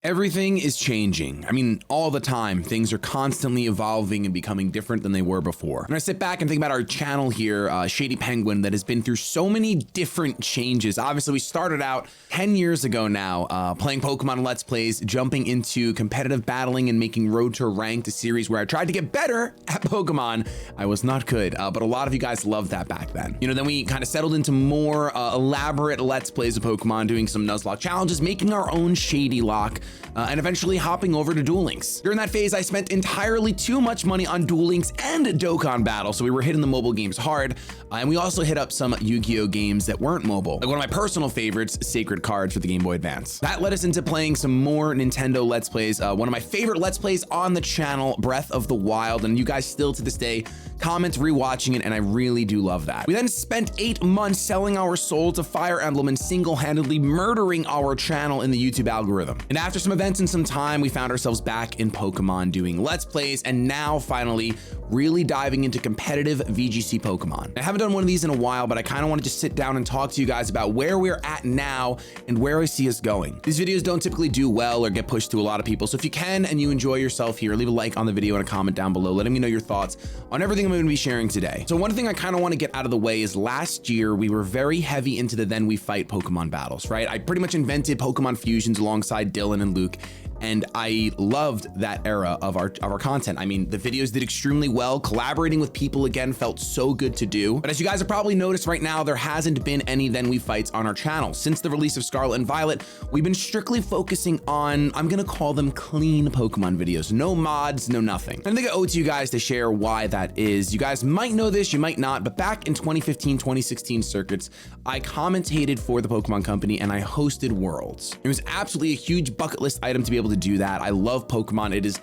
Everything is changing. I mean, all the time. Things are constantly evolving and becoming different than they were before. And I sit back and think about our channel here, ShadyPenguinn, that has been through so many different changes. Obviously, we started out 10 years ago now, playing Pokemon Let's Plays, jumping into competitive battling and making Road to Ranked a series where I tried to get better at Pokemon. I was not good, but a lot of you guys loved that back then. You know, then we kind of settled into more elaborate Let's Plays of Pokemon, doing some Nuzlocke challenges, making our own Shady Lock, and eventually hopping over to Duel Links. During that phase, I spent entirely too much money on Duel Links and Dokkan Battle, so we were hitting the mobile games hard, and we also hit up some Yu-Gi-Oh games that weren't mobile. Like one of my personal favorites, Sacred Cards for the Game Boy Advance. That led us into playing some more Nintendo Let's Plays. One of my favorite Let's Plays on the channel, Breath of the Wild, and you guys still to this day comment rewatching it, and I really do love that. We then spent 8 months selling our soul to Fire Emblem and single-handedly murdering our channel in the YouTube algorithm. And after some events and some time, we found ourselves back in Pokemon doing Let's Plays, and now finally really diving into competitive VGC Pokemon. I haven't done one of these in a while, but I kind of want to just sit down and talk to you guys about where we're at now and where I see us going. These videos don't typically do well or get pushed to a lot of people, so if you can and you enjoy yourself here, leave a like on the video and a comment down below, letting me know your thoughts on everything I'm going to be sharing today. So one thing I kind of want to get out of the way is last year we were very heavy into the Then We Fight Pokemon battles, right? I pretty much invented Pokemon fusions alongside Dylan and Luke, and I loved that era of our content. I mean, the videos did extremely well. Collaborating with people again felt so good to do. But as you guys have probably noticed right now, there hasn't been any Then We Fights on our channel. Since the release of Scarlet and Violet, we've been strictly focusing on, I'm gonna call them clean Pokemon videos. No mods, no nothing. I think I owe it to you guys to share why that is. You guys might know this, you might not, but back in 2015, 2016 circuits, I commentated for the Pokemon Company and I hosted Worlds. It was absolutely a huge bucket list item to be able to do that. I love Pokemon. It is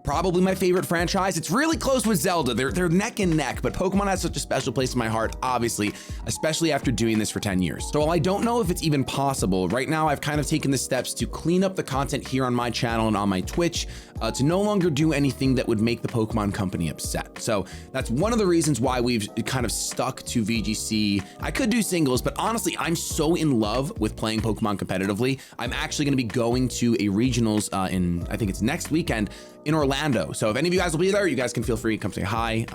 probably my favorite franchise. It's really close with Zelda. They're neck and neck, but Pokemon has such a special place in my heart, obviously, especially after doing this for 10 years. So while I don't know if it's even possible, right now I've kind of taken the steps to clean up the content here on my channel and on my Twitch to no longer do anything that would make the Pokemon Company upset. So that's one of the reasons why we've kind of stuck to VGC. I could do singles, but honestly, I'm so in love with playing Pokemon competitively. I'm actually gonna be going to a regionals in, I think it's next weekend, in Orlando. So if any of you guys will be there, you guys can feel free to come say hi.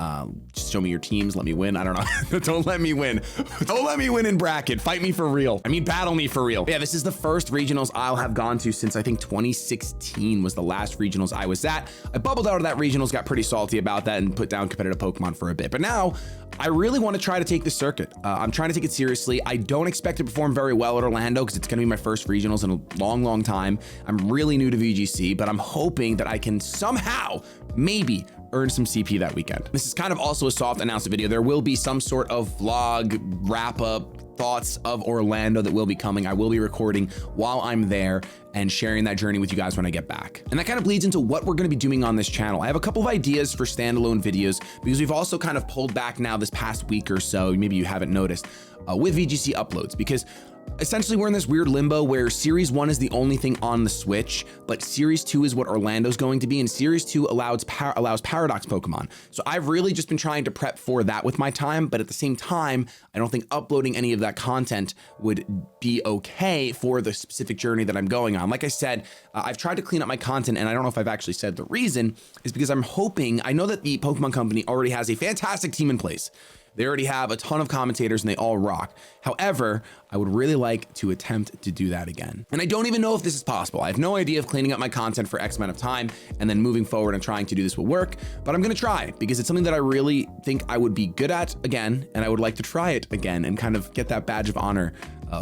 Just show me your teams, let me win. I don't know. Don't let me win. Don't let me win in bracket. Fight me for real. I mean, battle me for real. But yeah, this is the first regionals I'll have gone to since I think 2016 was the last regionals I was at. I bubbled out of that regionals, got pretty salty about that and put down competitive Pokemon for a bit. But now I really want to try to take the circuit. I'm trying to take it seriously. I don't expect to perform very well at Orlando because it's going to be my first regionals in a long, long time. I'm really new to VGC, but I'm hoping that I can somehow maybe earn some CP that weekend. This is kind of also a soft announcement video. There will be some sort of vlog wrap up thoughts of Orlando that will be coming. I will be recording while I'm there and sharing that journey with you guys when I get back. And that kind of bleeds into what we're gonna be doing on this channel. I have a couple of ideas for standalone videos because we've also kind of pulled back now this past week or so, maybe you haven't noticed, with VGC uploads, because essentially we're in this weird limbo where Series 1 is the only thing on the Switch, but Series 2 is what Orlando's going to be, and Series 2 allows Paradox Pokemon. So I've really just been trying to prep for that with my time, but at the same time, I don't think uploading any of that content would be okay for the specific journey that I'm going on. Like I said, I've tried to clean up my content, and I don't know if I've actually said the reason is because I'm hoping, I know that the Pokemon Company already has a fantastic team in place. They already have a ton of commentators and they all rock. However, I would really like to attempt to do that again. And I don't even know if this is possible. I have no idea if cleaning up my content for X amount of time and then moving forward and trying to do this will work, but I'm gonna try because it's something that I really think I would be good at again, and I would like to try it again and kind of get that badge of honor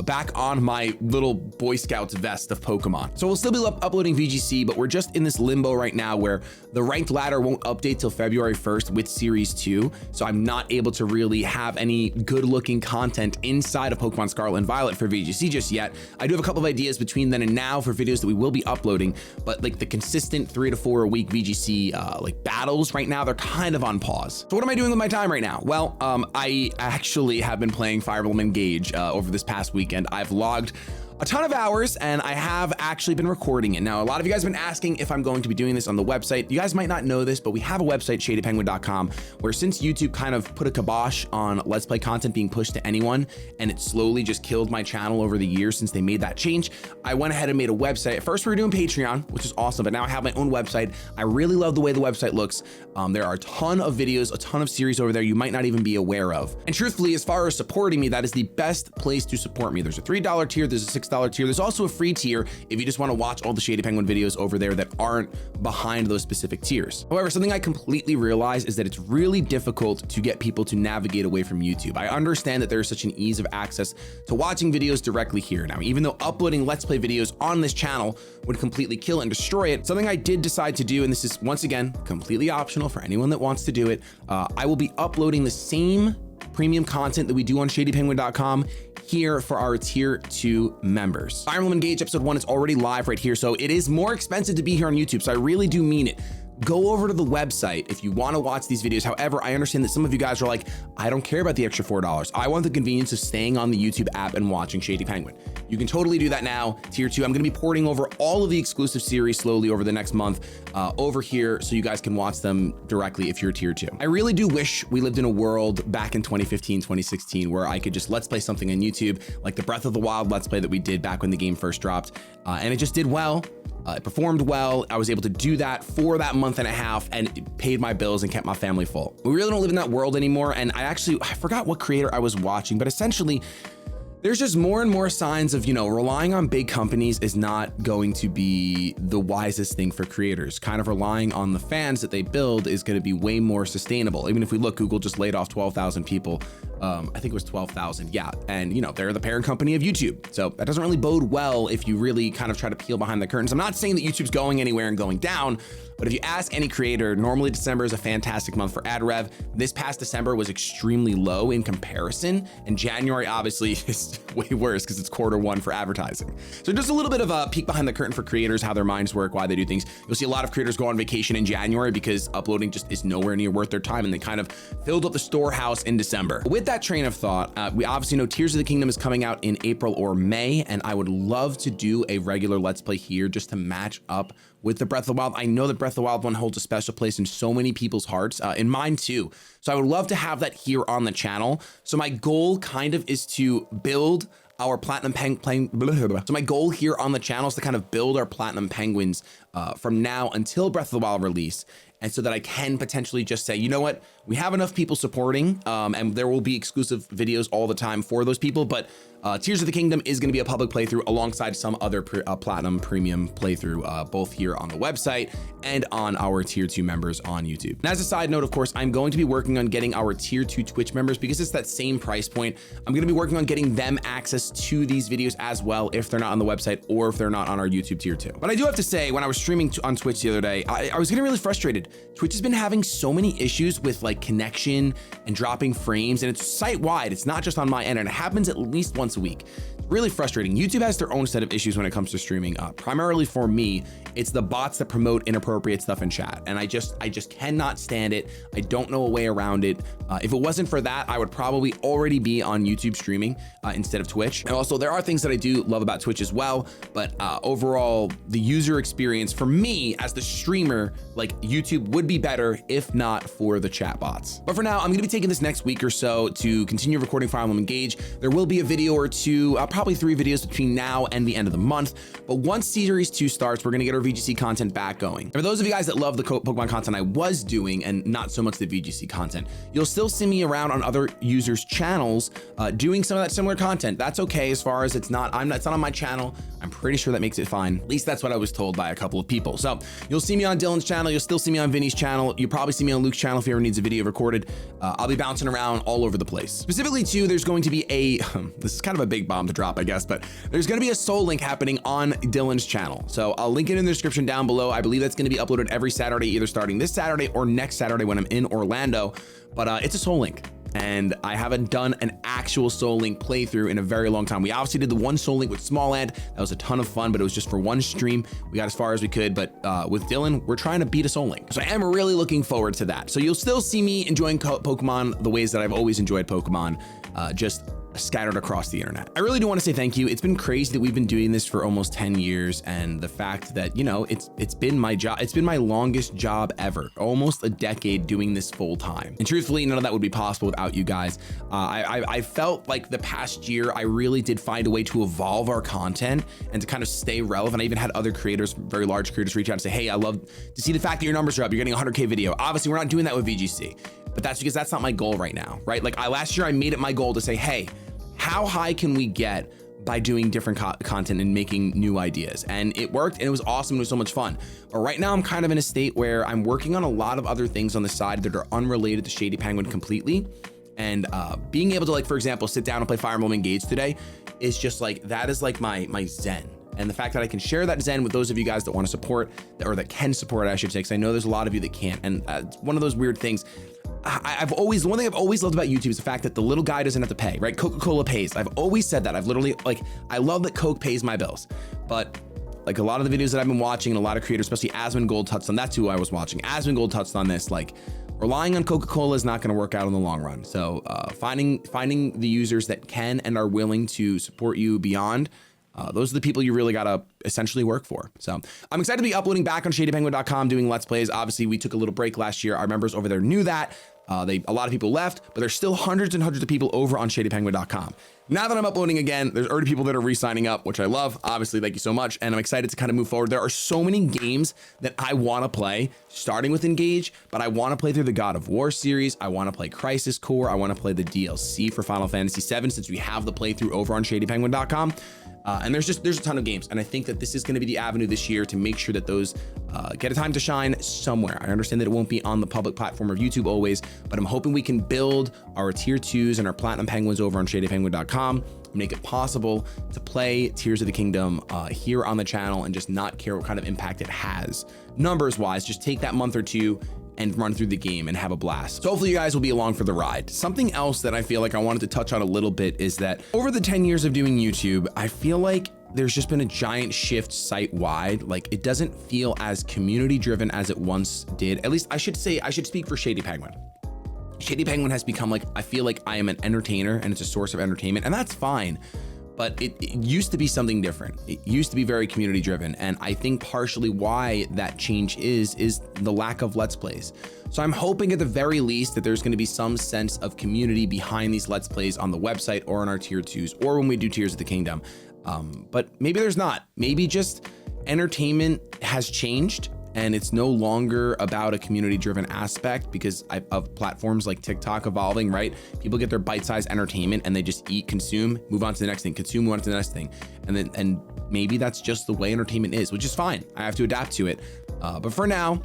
back on my little Boy Scouts vest of Pokemon. So we'll still be uploading VGC, but we're just in this limbo right now where the ranked ladder won't update till February 1st with Series 2. So I'm not able to really have any good looking content inside of Pokemon Scarlet and Violet for VGC just yet. I do have a couple of ideas between then and now for videos that we will be uploading, but like the consistent 3 to 4 a week VGC like battles right now, they're kind of on pause. So what am I doing with my time right now? Well, I actually have been playing Fire Emblem Engage over this past weekend. I've logged a ton of hours, and I have actually been recording it. Now, a lot of you guys have been asking if I'm going to be doing this on the website. You guys might not know this, but we have a website, ShadyPenguinn.com, where since YouTube kind of put a kibosh on Let's Play content being pushed to anyone, and it slowly just killed my channel over the years since they made that change, I went ahead and made a website. At first, we were doing Patreon, which is awesome, but now I have my own website. I really love the way the website looks. There are a ton of videos, a ton of series over there you might not even be aware of. And truthfully, as far as supporting me, that is the best place to support me. There's a $3 tier, there's a $6 tier. There's also a free tier if you just want to watch all the Shady Penguinn videos over there that aren't behind those specific tiers. However, something I completely realize is that it's really difficult to get people to navigate away from YouTube. I understand that there's such an ease of access to watching videos directly here. Now, even though uploading Let's Play videos on this channel would completely kill and destroy it, something I did decide to do, and this is once again completely optional for anyone that wants to do it, I will be uploading the same premium content that we do on ShadyPenguinn.com here for our tier 2 members. Fire Emblem Engage episode 1 is already live right here, so it is more expensive to be here on YouTube, so I really do mean it. Go over to the website if you want to watch these videos. However, I understand that some of you guys are like, I don't care about the extra $4. I want the convenience of staying on the YouTube app and watching Shady Penguinn. You can totally do that now. Tier 2, I'm going to be porting over all of the exclusive series slowly over the next month over here so you guys can watch them directly if you're tier 2. I really do wish we lived in a world back in 2015, 2016 where I could just Let's Play something on YouTube, like the Breath of the Wild Let's Play that we did back when the game first dropped. And it just did well. It performed well. I was able to do that for that month and a half, and it paid my bills and kept my family full. We really don't live in that world anymore. And I forgot what creator I was watching, but essentially there's just more and more signs of, relying on big companies is not going to be the wisest thing for creators. Kind of relying on the fans that they build is going to be way more sustainable. Even if we look, Google just laid off 12,000 people. I think it was 12,000. Yeah. And they're the parent company of YouTube. So that doesn't really bode well if you really kind of try to peel behind the curtains. I'm not saying that YouTube's going anywhere and going down, but if you ask any creator, normally December is a fantastic month for ad rev. This past December was extremely low in comparison. And January obviously is way worse because it's Q1 for advertising. So just a little bit of a peek behind the curtain for creators, how their minds work, why they do things. You'll see a lot of creators go on vacation in January because uploading just is nowhere near worth their time, and they kind of filled up the storehouse in December. With that train of thought, we obviously know Tears of the Kingdom is coming out in April or May, and I would love to do a regular Let's Play here just to match up with the Breath of the Wild. I know that Breath of the Wild one holds a special place in so many people's hearts, in mine too. So I would love to have that here on the channel. So my goal kind of is to build our Platinum Penguins. So my goal here on the channel is to kind of build our Platinum Penguins from now until Breath of the Wild release. And so that I can potentially just say, you know what, we have enough people supporting, and there will be exclusive videos all the time for those people, but Tears of the Kingdom is going to be a public playthrough alongside some other Platinum Premium playthrough, both here on the website and on our Tier 2 members on YouTube. And as a side note, of course, I'm going to be working on getting our Tier 2 Twitch members, because it's that same price point. I'm going to be working on getting them access to these videos as well, if they're not on the website or if they're not on our YouTube Tier 2. But I do have to say, when I was streaming on Twitch the other day, I was getting really frustrated. Twitch has been having so many issues with like connection and dropping frames, and it's site-wide. It's not just on my end, and it happens at least once a week. It's really frustrating. YouTube has their own set of issues when it comes to streaming. Primarily for me, it's the bots that promote inappropriate stuff in chat, and I just cannot stand it. I don't know a way around it. If it wasn't for that, I would probably already be on YouTube streaming instead of Twitch. And also, there are things that I do love about Twitch as well, but overall, the user experience for me as the streamer, like YouTube would be better if not for the chat bots. But for now, I'm gonna be taking this next week or so to continue recording Fire Emblem Engage. There will be a video or two, probably 3 videos between now and the end of the month. But once Series 2 starts, we're gonna get our VGC content back going. And for those of you guys that love the Pokemon content I was doing and not so much the VGC content, you'll still see me around on other users' channels doing some of that similar content. That's okay, as far as it's not on my channel. I'm pretty sure that makes it fine. At least that's what I was told by a couple of people. So you'll see me on Dylan's channel. You'll still see me on Vinny's channel. You'll probably see me on Luke's channel if he ever needs a video recorded. I'll be bouncing around all over the place. Specifically too, there's going to be a, this is kind of a big bomb to drop, I guess, but there's going to be a Soul Link happening on Dylan's channel. So I'll link it in the description down below. I believe that's going to be uploaded every Saturday, either starting this Saturday or next Saturday when I'm in Orlando, but it's a Soul Link. And I haven't done an actual Soul Link playthrough in a very long time. We obviously did the one Soul Link with Small Ed. That was a ton of fun, but it was just for one stream. We got as far as we could, but with Dylan, we're trying to beat a Soul Link. So I am really looking forward to that. So you'll still see me enjoying Pokemon the ways that I've always enjoyed Pokemon, just scattered across the internet. I really do want to say thank you. It's been crazy that we've been doing this for almost 10 years. And the fact that, you know, it's been my job. It's been my longest job ever, almost a decade doing this full time. And truthfully, none of that would be possible without you guys. I felt like the past year, I really did find a way to evolve our content and to kind of stay relevant. I even had other creators, very large creators, reach out and say, hey, I love to see the fact that your numbers are up. You're getting a 100K video. Obviously, we're not doing that with VGC, but that's because that's not my goal right now, right? Like last year, I made it my goal to say, hey, how high can we get by doing different content and making new ideas? And it worked, and it was awesome. It was so much fun. But right now I'm kind of in a state where I'm working on a lot of other things on the side that are unrelated to ShadyPenguinn completely. And being able to, like, for example, sit down and play Fire Emblem Engage today is just like, that is like my zen. And the fact that I can share that zen with those of you guys that want to support, or that can support, I should say, because I know there's a lot of you that can't. And it's one of those weird things. The one thing I've always loved about YouTube is the fact that the little guy doesn't have to pay, right? Coca-Cola pays. I've always said that. I've literally, like, I love that Coke pays my bills, but like a lot of the videos that I've been watching and a lot of creators, especially Asmon Gold touched on, that's who I was watching. Asmon Gold touched on this, like, relying on Coca-Cola is not going to work out in the long run. So finding the users that can and are willing to support you beyond, those are the people you really got to essentially work for. So I'm excited to be uploading back on ShadyPenguinn.com, doing Let's Plays. Obviously, we took a little break last year. Our members over there knew that. A lot of people left, but there's still hundreds and hundreds of people over on ShadyPenguinn.com. Now that I'm uploading again, there's already people that are re-signing up, which I love. Obviously, thank you so much. And I'm excited to kind of move forward. There are so many games that I want to play, starting with Engage, but I want to play through the God of War series. I want to play Crisis Core. I want to play the DLC for Final Fantasy VII, since we have the playthrough over on ShadyPenguinn.com. And there's a ton of games. And I think that this is going to be the avenue this year to make sure that those get a time to shine somewhere. I understand that it won't be on the public platform of YouTube always, but I'm hoping we can build our tier 2s and our platinum penguins over on ShadyPenguinn.com, make it possible to play Tears of the Kingdom here on the channel and just not care what kind of impact it has numbers wise. Just take that month or two and run through the game and have a blast. So hopefully you guys will be along for the ride. Something else that I feel like I wanted to touch on a little bit is that over the 10 years of doing YouTube, I feel like there's just been a giant shift site-wide. Like, it doesn't feel as community driven as it once did. At least I should speak for ShadyPenguinn. ShadyPenguinn has become, like, I feel like I am an entertainer and it's a source of entertainment, and that's fine. But it used to be something different. It used to be very community driven. And I think partially why that change is the lack of Let's Plays. So I'm hoping at the very least that there's gonna be some sense of community behind these Let's Plays on the website or on our tier 2s or when we do Tears of the Kingdom. But maybe there's not. Maybe just entertainment has changed and it's no longer about a community driven aspect because of platforms like TikTok evolving, right? People get their bite-sized entertainment and they just eat, consume, move on to the next thing, consume, move on to the next thing. And maybe that's just the way entertainment is, which is fine. I have to adapt to it. But for now,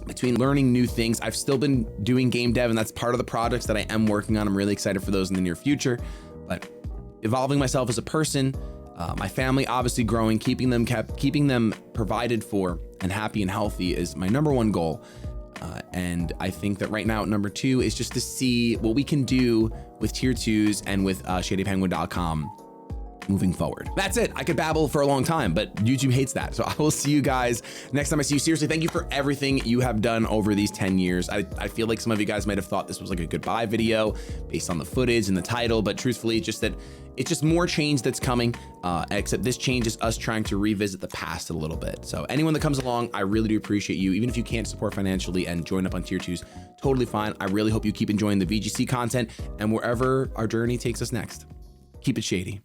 between learning new things, I've still been doing game dev, and that's part of the projects that I am working on. I'm really excited for those in the near future, but evolving myself as a person, my family obviously growing, keeping them provided for and happy and healthy is my number one goal. And I think that right now, number 2 is just to see what we can do with tier 2s and with ShadyPenguinn.com moving forward. That's it. I could babble for a long time, but YouTube hates that. So I will see you guys next time I see you. Seriously, thank you for everything you have done over these 10 years. I feel like some of you guys might have thought this was like a goodbye video based on the footage and the title, but truthfully, it's just more change that's coming, except this change is us trying to revisit the past a little bit. So anyone that comes along, I really do appreciate you. Even if you can't support financially and join up on tier 2s, totally fine. I really hope you keep enjoying the VGC content and wherever our journey takes us next. Keep it shady.